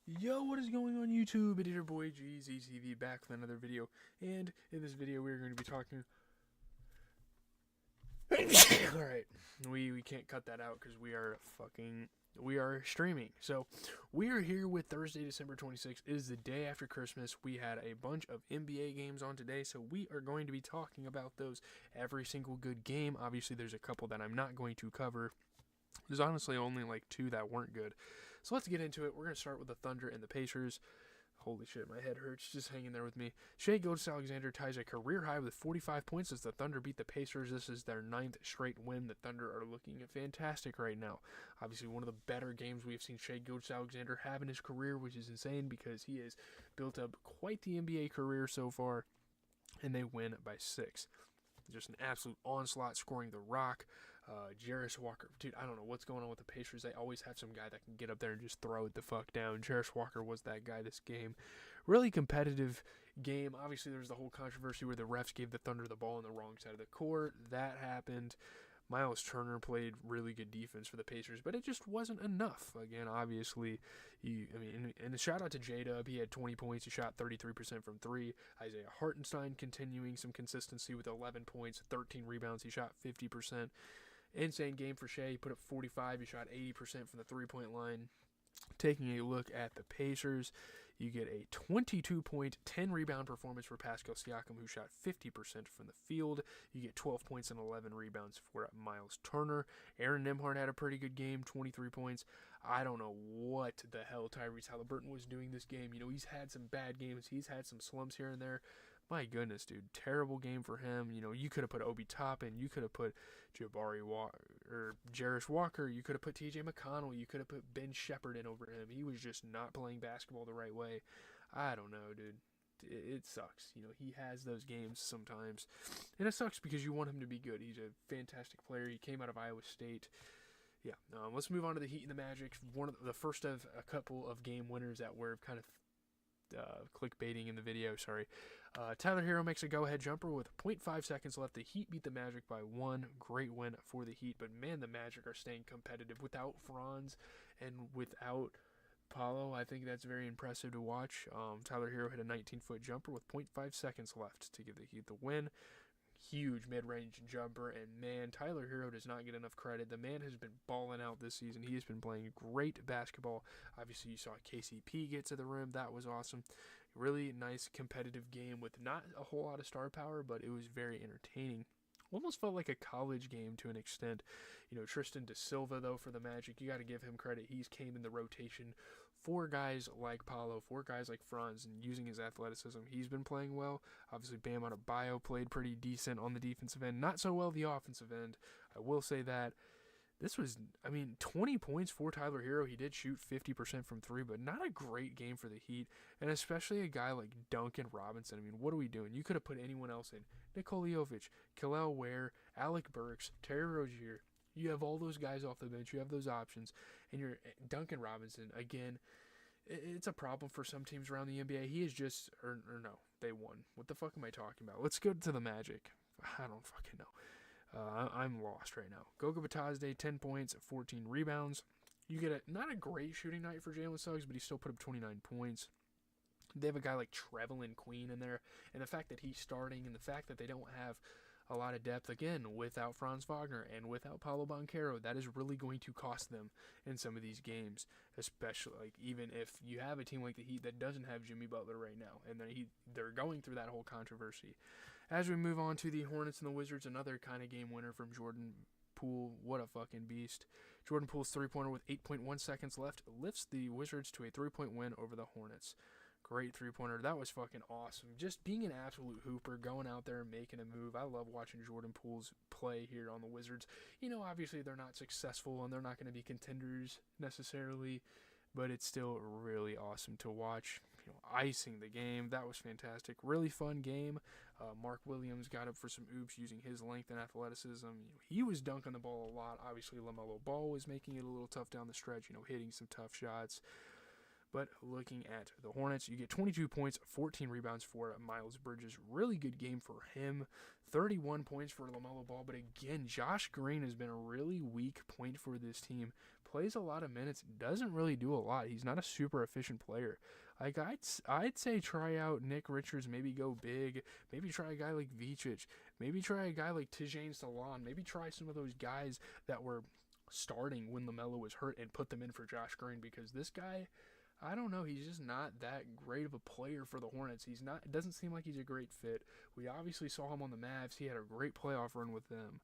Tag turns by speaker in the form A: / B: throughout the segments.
A: Yo, what is going on YouTube? It is your boy GZTV back with another video. And in this video, we're going to be talking. Alright, we can't cut that out because we are streaming. So, we are here with Thursday, December 26th. It is the day after Christmas. We had a bunch of NBA games on today, so we are going to be talking about those every single good game. Obviously, there's a couple that I'm not going to cover. There's honestly only like two that weren't good. So let's get into it. We're going to start with the Thunder and the Pacers. Holy shit, my head hurts just hanging there with me. Shai Gilgeous-Alexander ties a career high with 45 points as the Thunder beat the Pacers. This is their 9th straight win. The Thunder are looking fantastic right now. Obviously, one of the better games we've seen Shai Gilgeous-Alexander have in his career, which is insane because he has built up quite the NBA career so far, and they win by 6. Just an absolute onslaught, scoring the rock. Jarace Walker, dude, I don't know what's going on with the Pacers. They always have some guy that can get up there and just throw it the fuck down. Jarace Walker was that guy this game. Really competitive game. Obviously, there's the whole controversy where the refs gave the Thunder the ball on the wrong side of the court. That happened. Miles Turner played really good defense for the Pacers, but it just wasn't enough. Again, obviously, and a shout out to J-Dub. He had 20 points. He shot 33% from three. Isaiah Hartenstein continuing some consistency with 11 points, 13 rebounds. He shot 50%. Insane game for Shai. He put up 45. He shot 80% from the three-point line. Taking a look at the Pacers, you get a 22-point, 10-rebound performance for Pascal Siakam, who shot 50% from the field. You get 12 points and 11 rebounds for Miles Turner. Aaron Nemhard had a pretty good game, 23 points. I don't know what the hell Tyrese Halliburton was doing this game. You know, he's had some bad games. He's had some slumps here and there. My goodness, dude. Terrible game for him. You know, you could have put Obi Toppin. You could have put Jarace Walker. You could have put TJ McConnell. You could have put Ben Shepherd in over him. He was just not playing basketball the right way. I don't know, dude. It sucks. You know, he has those games sometimes. And it sucks because you want him to be good. He's a fantastic player. He came out of Iowa State. Yeah, let's move on to the Heat and the Magic. One of the first of a couple of game winners that were kind of clickbaiting in the video, sorry. Tyler Hero makes a go-ahead jumper with 0.5 seconds left. The Heat beat the Magic by 1. Great win for the Heat, but man, the Magic are staying competitive without Franz and without Paulo. I think that's very impressive to watch. Tyler Hero hit a 19-foot jumper with 0.5 seconds left to give the Heat the win. Huge mid-range jumper, and man, Tyler Hero does not get enough credit. The man has been balling out this season. He has been playing great basketball. Obviously, you saw KCP get to the rim. That was awesome. Really nice competitive game with not a whole lot of star power, but it was very entertaining. Almost felt like a college game to an extent. You know, Tristan Da Silva, though, for the Magic, you got to give him credit. He's came in the rotation for guys like Paulo, for guys like Franz, and using his athleticism, he's been playing well. Obviously, Bam Adebayo played pretty decent on the defensive end. Not so well the offensive end. I will say that. This was, 20 points for Tyler Hero. He did shoot 50% from three, but not a great game for the Heat, and especially a guy like Duncan Robinson. What are we doing? You could have put anyone else in. Nikola Jovic, Kel'el Ware, Alec Burks, Terry Rozier. You have all those guys off the bench. You have those options, and you're Duncan Robinson again. It's a problem for some teams around the NBA. He is just, or no, they won. What the fuck am I talking about? Let's go to the Magic. I don't fucking know. I'm lost right now. Goga Bitadze, 10 points, 14 rebounds. You get not a great shooting night for Jalen Suggs, but he still put up 29 points. They have a guy like Trevelin Queen in there, and the fact that he's starting, and the fact that they don't have a lot of depth, again, without Franz Wagner and without Paolo Banchero, that is really going to cost them in some of these games, especially even if you have a team like the Heat that doesn't have Jimmy Butler right now, and they're going through that whole controversy. As we move on to the Hornets and the Wizards, another kind of game winner from Jordan Poole. What a fucking beast. Jordan Poole's three-pointer with 8.1 seconds left lifts the Wizards to a three-point win over the Hornets. Great three-pointer. That was fucking awesome. Just being an absolute hooper, going out there and making a move. I love watching Jordan Poole's play here on the Wizards. You know, obviously they're not successful and they're not going to be contenders necessarily, but it's still really awesome to watch. You know, icing the game. That was fantastic. Really fun game. Mark Williams got up for some oops using his length and athleticism. You know, he was dunking the ball a lot. Obviously, LaMelo Ball was making it a little tough down the stretch, hitting some tough shots. But looking at the Hornets, you get 22 points, 14 rebounds for Miles Bridges. Really good game for him. 31 points for LaMelo Ball. But again, Josh Green has been a really weak point for this team, plays a lot of minutes, doesn't really do a lot. He's not a super efficient player. Like, I'd say try out Nick Richards, maybe go big, maybe try a guy like Vicic, maybe try a guy like Tijane Salon, maybe try some of those guys that were starting when LaMelo was hurt and put them in for Josh Green, because this guy, I don't know, he's just not that great of a player for the Hornets. It doesn't seem like he's a great fit. We obviously saw him on the Mavs. He had a great playoff run with them.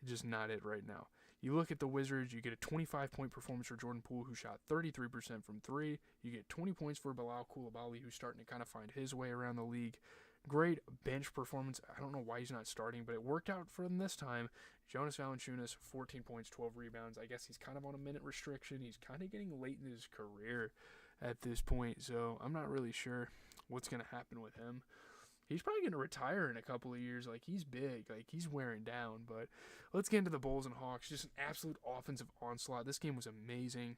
A: It's just not it right now. You look at the Wizards, you get a 25-point performance for Jordan Poole, who shot 33% from three. You get 20 points for Bilal Coulibaly, who's starting to kind of find his way around the league. Great bench performance. I don't know why he's not starting, but it worked out for him this time. Jonas Valanciunas, 14 points, 12 rebounds. I guess he's kind of on a minute restriction. He's kind of getting late in his career at this point, so I'm not really sure what's going to happen with him. He's probably going to retire in a couple of years. Like, he's big. Like, he's wearing down. But let's get into the Bulls and Hawks. Just an absolute offensive onslaught. This game was amazing.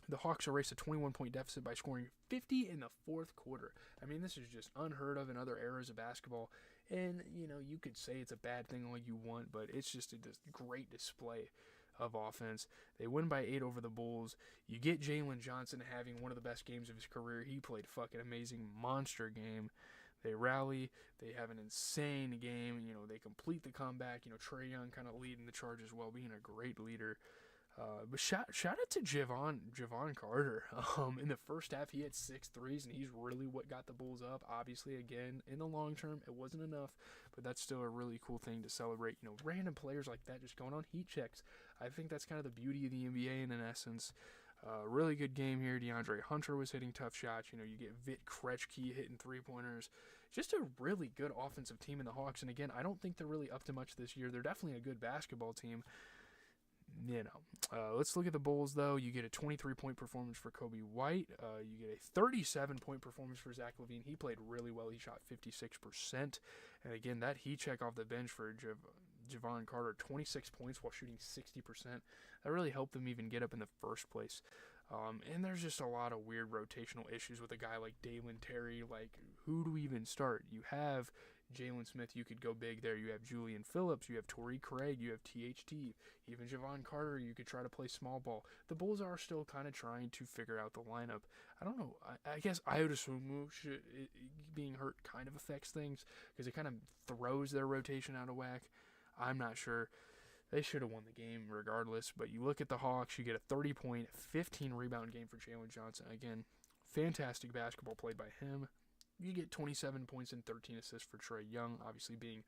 A: The Hawks erased a 21-point deficit by scoring 50 in the fourth quarter. I mean, this is just unheard of in other eras of basketball. And, you know, you could say it's a bad thing all you want, but it's just a great display of offense. They win by 8 over the Bulls. You get Jalen Johnson having one of the best games of his career. He played a fucking amazing monster game. They rally. They have an insane game. You know, they complete the comeback. You know, Trae Young kind of leading the charge as well, being a great leader. But shout out to Javon Carter. In the first half, he had 6 threes, and he's really what got the Bulls up. Obviously, again, in the long term, it wasn't enough, but that's still a really cool thing to celebrate. You know, random players like that just going on heat checks. I think that's kind of the beauty of the NBA in essence. Really good game here. DeAndre Hunter was hitting tough shots. You know, you get Vit Krejci hitting three-pointers. Just a really good offensive team in the Hawks. And again, I don't think they're really up to much this year. They're definitely a good basketball team. You know, let's look at the Bulls, though. You get a 23-point performance for Kobe White. You get a 37-point performance for Zach LaVine. He played really well. He shot 56%. And again, that heat check off the bench for Javon Carter, 26 points while shooting 60%. That really helped them even get up in the first place. And there's just a lot of weird rotational issues with a guy like Dalen Terry. Like, who do we even start? You have Jalen Smith, you could go big there. You have Julian Phillips, you have Torrey Craig, you have THT, even Javon Carter, you could try to play small ball. The Bulls are still kind of trying to figure out the lineup. I don't know, I guess Iota Sumu being hurt kind of affects things because it kind of throws their rotation out of whack. I'm not sure. They should have won the game regardless, but you look at the Hawks, you get a 30-point, 15-rebound game for Jalen Johnson. Again, fantastic basketball played by him. You get 27 points and 13 assists for Trae Young, obviously being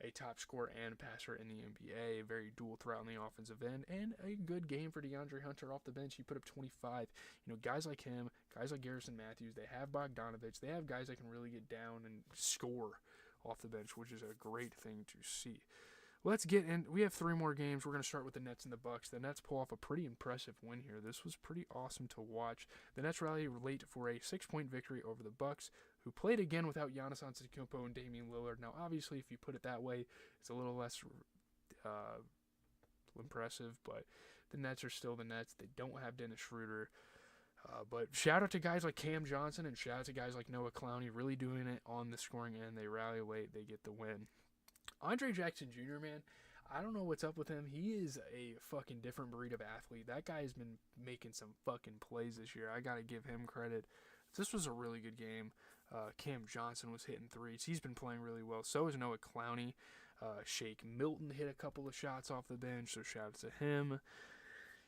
A: a top scorer and passer in the NBA, very dual threat on the offensive end, and a good game for DeAndre Hunter off the bench. He put up 25. You know, guys like him, guys like Garrison Matthews, they have Bogdanovich, they have guys that can really get down and score off the bench, which is a great thing to see. Let's get in. We have 3 more games. We're going to start with the Nets and the Bucks. The Nets pull off a pretty impressive win here. This was pretty awesome to watch. The Nets rally late for a 6-point victory over the Bucks, who played again without Giannis Antetokounmpo and Damian Lillard. Now, obviously, if you put it that way, it's a little less impressive, but the Nets are still the Nets. They don't have Dennis Schroeder. But shout out to guys like Cam Johnson and shout out to guys like Noah Clowney really doing it on the scoring end. They rally late. They get the win. Andre Jackson Jr., man, I don't know what's up with him. He is a fucking different breed of athlete. That guy has been making some fucking plays this year. I got to give him credit. This was a really good game. Cam Johnson was hitting threes. He's been playing really well. So is Noah Clowney. Shake Milton hit a couple of shots off the bench, so shout out to him.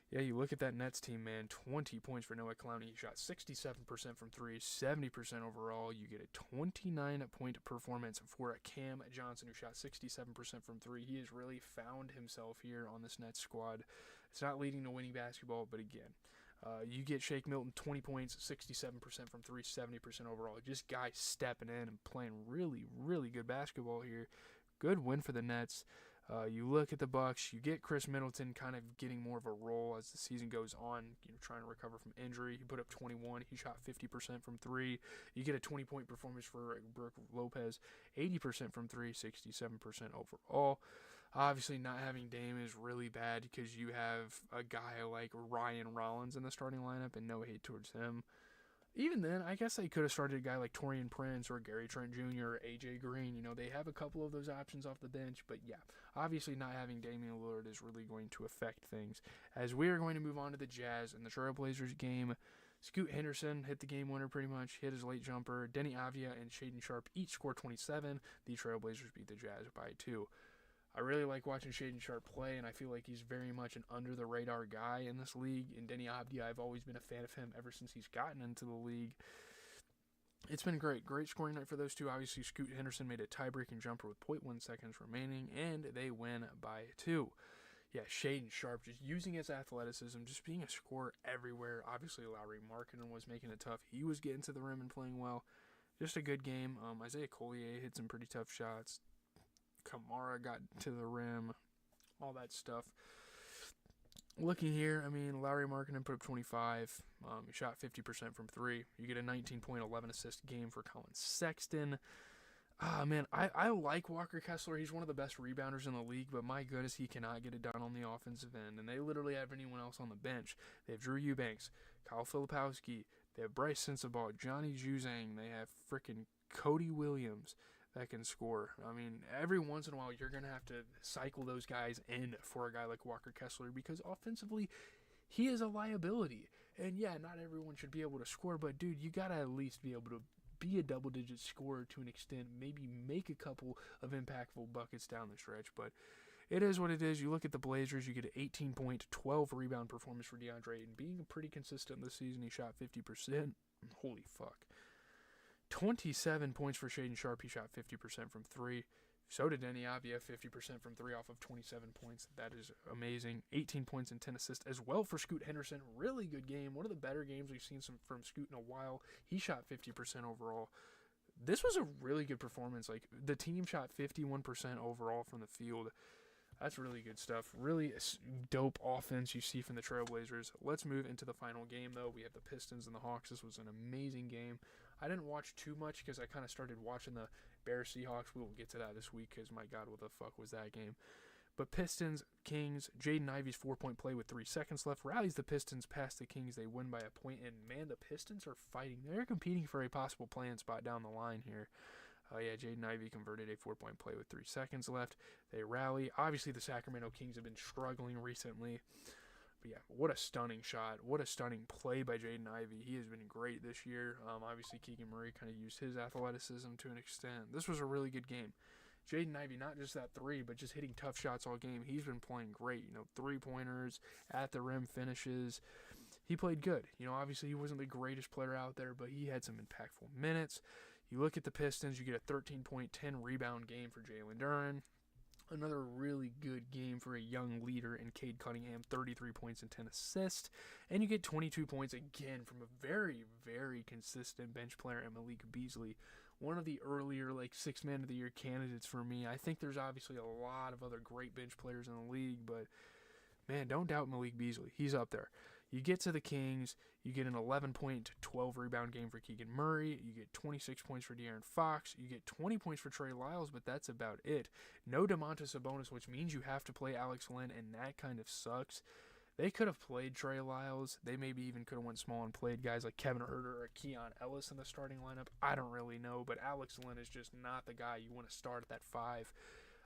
A: Yeah, you look at that Nets team, man, 20 points for Noah Clowney. He shot 67% from threes, 70% overall. You get a 29-point performance for a Cam Johnson who shot 67% from three. He has really found himself here on this Nets squad. It's not leading to winning basketball, but again, you get Shake Milton, 20 points, 67% from three, 70% overall. Just guys stepping in and playing really, really good basketball here. Good win for the Nets. You look at the Bucks, you get Chris Middleton kind of getting more of a role as the season goes on, trying to recover from injury. He put up 21. He shot 50% from three. You get a 20-point performance for Brook Lopez, 80% from three, 67% overall. Obviously, not having Dame is really bad because you have a guy like Ryan Rollins in the starting lineup, and no hate towards him. Even then, I guess they could have started a guy like Torian Prince or Gary Trent Jr. or AJ Green. You know, they have a couple of those options off the bench, but yeah, obviously not having Damian Lillard is really going to affect things. As we are going to move on to the Jazz and the Trailblazers game, Scoot Henderson hit the game winner pretty much, hit his late jumper. Denny Avdia and Shaden Sharp each scored 27. The Trailblazers beat the Jazz by 2. I really like watching Shaden Sharp play, and I feel like he's very much an under-the-radar guy in this league. And Denny Avdia, I've always been a fan of him ever since he's gotten into the league. It's been great. Great scoring night for those two. Obviously, Scoot Henderson made a tie-breaking jumper with 0.1 seconds remaining, and they win by 2. Yeah, Shaden Sharp just using his athleticism, just being a scorer everywhere. Obviously, Lauri Markkanen was making it tough. He was getting to the rim and playing well. Just a good game. Isaiah Collier hit some pretty tough shots. Kamara got to the rim, all that stuff. Looking here, I mean, Lauri Markkanen put up 25. He shot 50% from 3. You get a 19-point, 11-assist game for Colin Sexton. Man, I like Walker Kessler. He's one of the best rebounders in the league, but my goodness, he cannot get it done on the offensive end. And they literally have anyone else on the bench. They have Drew Eubanks, Kyle Filipowski, they have Bryce Sensabaugh, Johnny Juzang, they have freaking Cody Williams that can score. I mean, every once in a while, you're going to have to cycle those guys in for a guy like Walker Kessler because offensively, he is a liability. And yeah, not everyone should be able to score, but dude, you got to at least be able to be a double-digit scorer to an extent, maybe make a couple of impactful buckets down the stretch, but it is what it is. You look at the Blazers, you get an 18-point, 12-rebound performance for DeAndre Ayton, being pretty consistent this season. He shot 50%. Holy fuck. 27 points for Shaden Sharp. He shot 50% from 3. So did Denny Avdia, 50% from 3 off of 27 points. That is amazing. 18 points and 10 assists as well for Scoot Henderson. Really good game. One of the better games we've seen from Scoot in a while. He shot 50% overall. This was a really good performance. Like, the team shot 51% overall from the field. That's really good stuff. Really dope offense you see from the Trailblazers. Let's move into the final game, though. We have the Pistons and the Hawks. This was an amazing game. I didn't watch too much because I kind of started watching the Bears Seahawks. We will get to that this week because, my God, what the fuck was that game? But Pistons, Kings, Jaden Ivey's 4-point play with 3 seconds left rallies the Pistons past the Kings. They win by a point, and man, the Pistons are fighting. They're competing for a possible play-in spot down the line here. Jaden Ivey converted a 4-point play with 3 seconds left. They rally. Obviously, the Sacramento Kings have been struggling recently. But yeah, what a stunning shot. What a stunning play by Jaden Ivey. He has been great this year. Obviously, Keegan Murray kind of used his athleticism to an extent. This was a really good game. Jaden Ivey, not just that 3, but just hitting tough shots all game. He's been playing great. 3-pointers, at the rim finishes. He played good. Obviously, he wasn't the greatest player out there, but he had some impactful minutes. You look at the Pistons, you get a 13-point, 10-rebound game for Jalen Duren. Another really good game for a young leader in Cade Cunningham, 33 points and 10 assists. And you get 22 points again from a very, very consistent bench player in Malik Beasley. One of the earlier, 6th man of the year candidates for me. I think there's obviously a lot of other great bench players in the league, but man, don't doubt Malik Beasley. He's up there. You get to the Kings, you get an 11-point, 12-rebound game for Keegan Murray. You get 26 points for De'Aaron Fox. You get 20 points for Trey Lyles, but that's about it. No Domantas Sabonis, which means you have to play Alex Len, and that kind of sucks. They could have played Trey Lyles. They maybe even could have went small and played guys like Kevin Huerter or Keon Ellis in the starting lineup. I don't really know, but Alex Len is just not the guy you want to start at that 5.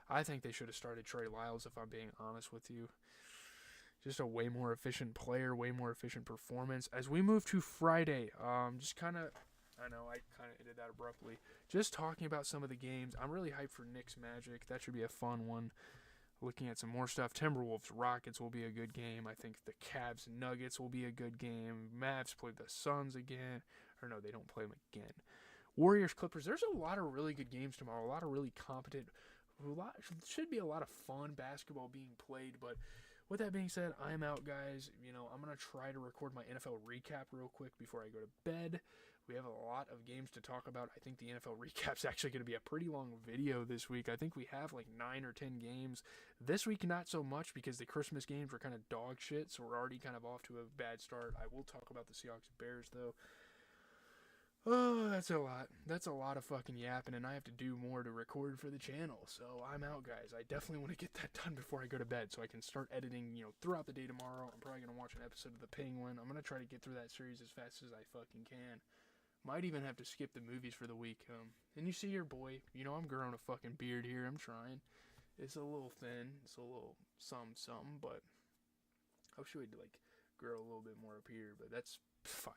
A: I think they should have started Trey Lyles, if I'm being honest with you. Just a way more efficient player, way more efficient performance. As we move to Friday, I kind of ended that abruptly. Just talking about some of the games. I'm really hyped for Knicks Magic. That should be a fun one. Looking at some more stuff. Timberwolves Rockets will be a good game. I think the Cavs Nuggets will be a good game. Mavs play the Suns again. Or no, they don't play them again. Warriors Clippers. There's a lot of really good games tomorrow. A lot of really competent. Should be a lot of fun basketball being played, but with that being said, I'm out, guys. I'm going to try to record my NFL recap real quick before I go to bed. We have a lot of games to talk about. I think the NFL recap's actually going to be a pretty long video this week. I think we have 9 or 10 games. This week, not so much because the Christmas games were kind of dog shit, so we're already kind of off to a bad start. I will talk about the Seahawks Bears, though. Oh, that's a lot. That's a lot of fucking yapping, and I have to do more to record for the channel. So I'm out, guys. I definitely want to get that done before I go to bed so I can start editing, throughout the day tomorrow. I'm probably going to watch an episode of The Penguin. I'm going to try to get through that series as fast as I fucking can. Might even have to skip the movies for the week. And you see your boy, I'm growing a fucking beard here. I'm trying. It's a little thin. It's a little something, but I wish it would, like, grow a little bit more up here, but that's fine.